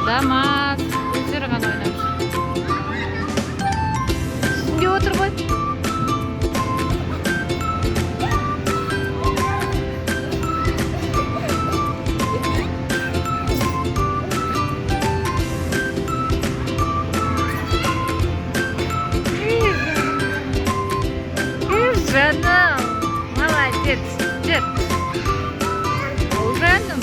Дамас, өздері ғана ойнап жүр. Үстінде отыр ғой. Жаным, молодец, дед. Жаным.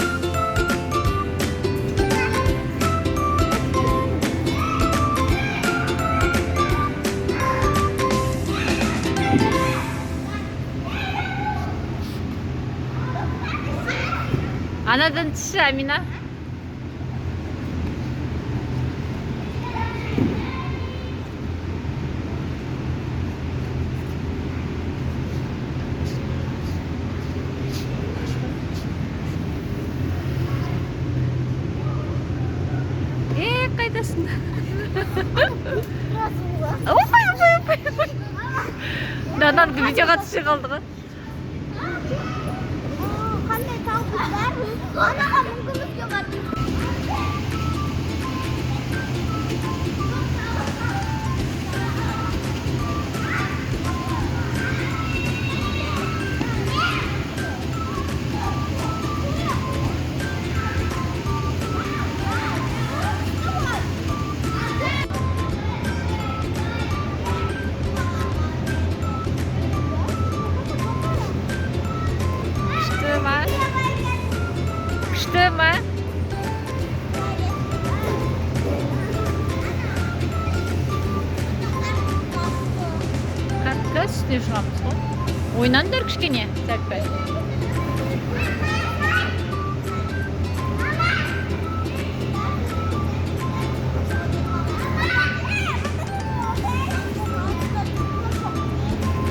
Анадан түсі, Амина. Қайдасың? Опай. Данан видеоға түсе қалды ғой. Қандай тауқып бар? Анаға мүмкіндік жоқ. Күшті ма? Қатқа үстіне шығамыз ғой. Ойнаңдар кішкене, сәтпәй.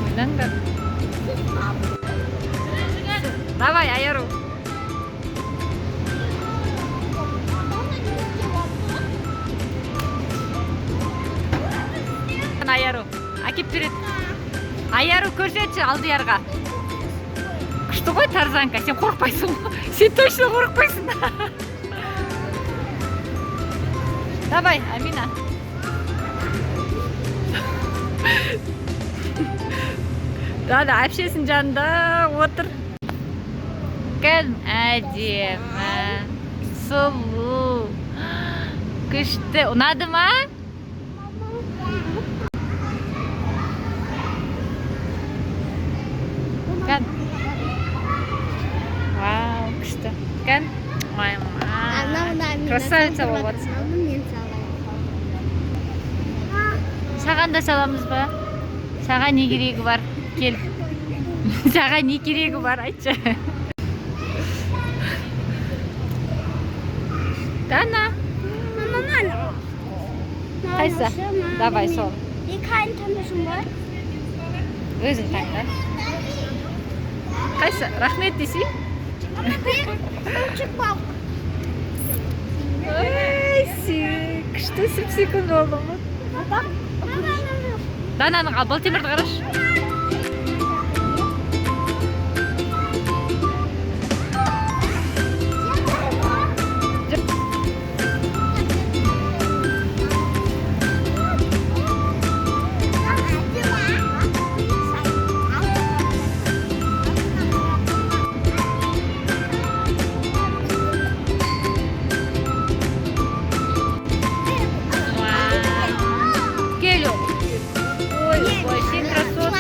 Ойнаңдар. Давай, Айару. Айару, әкеп береді. Айару көрсетші Алдиярға. Күшті ғой Тарзанка, сен қорықпайсың. Сен точно қорықпайсың. Давай, Амина. Да, әпшесінің жанында отыр. Кән әдемі, сұлу, күшті. Ұнады ма? Kan? Wow, күшті. Kan? Красавица болып жатсың. Саған да саламыз ба? Саған не керегі бар? Кел. Саған не керегі бар? Айтшы. Дана. Қайсы? Давай сол. Қайын танышым бар? Өзің таңда. Қайсы? Рахмет десей? Көмчік балық. Күшті сүп-секунд болды ма? Дананың ал Балтемірді қарашы. Ой, сен красотка.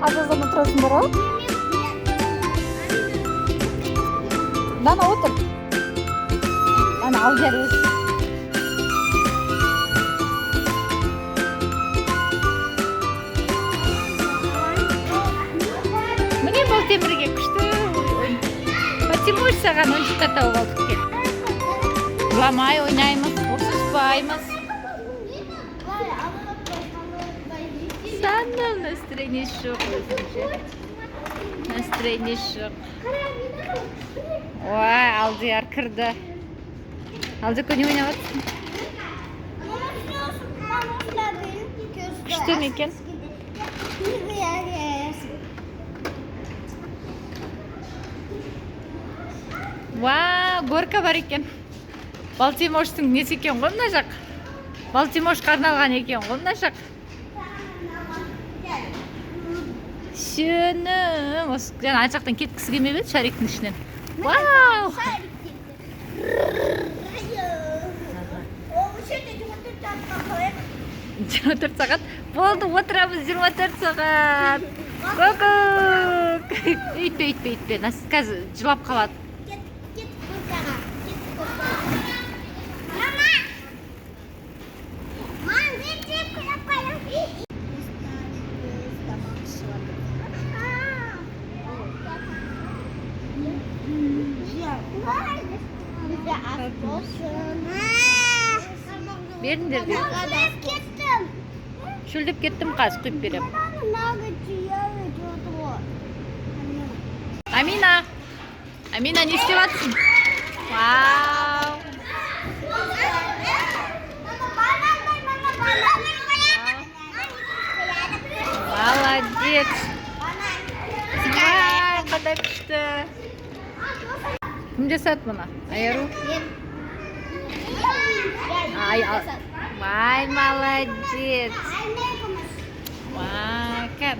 Азаздан отырасыңдар ау? Дана отыр. Дана алдияр өз. Міне бұл темірге күшті. Батимош саған ойыншыққа тауып алдық кел. Жыламай ойнаймыз, ұрсыспаймыз. Сандал настроение жоқ өзінше. Настроение жоқ. Ой, Алдияр кірді. Алдияр не ойнап жатсың? Күшті ме екен? Вау, горка бар екен. Балтимоштың несі екен ғой мына жақ? Балтимошқа арналған екен ғой мына жақ? Шөнім. Жаңа ана жақтан кеткісі келмеп еді шариктің ішінен. Вау! Жиырма төрт сағат? Болды, отырамыз 24 сағат. Көкөк! Үйтпе. Қазір жылап қалады. Беріңдер де. Шөлдеп кеттім, қаз құйып берем. Амина! Амина, не істеп жатсың? Вау! Молодец! Вау, қандай күшті! Кім жасады мұны? Айару? Вай, молодец! Вай, кәп!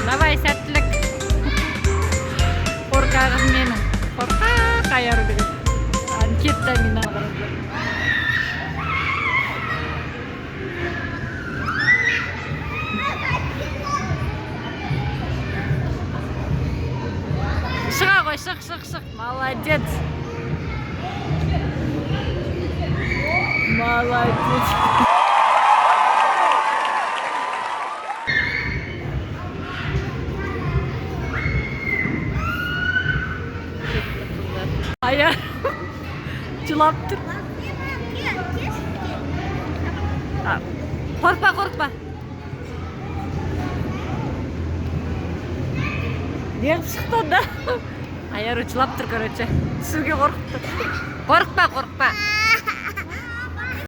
Давай, сәттілік. Қорқағым менің. Қорқақ Айару деген. Кетті Амина қарады. Шыға ғой, шық. Молодец. Молодец. Аяр жылап тұр. Қорқпа. Неғып шықты да? Аяр жылап тұр, короче. Түсуге қорқып тұр. Қорқпа.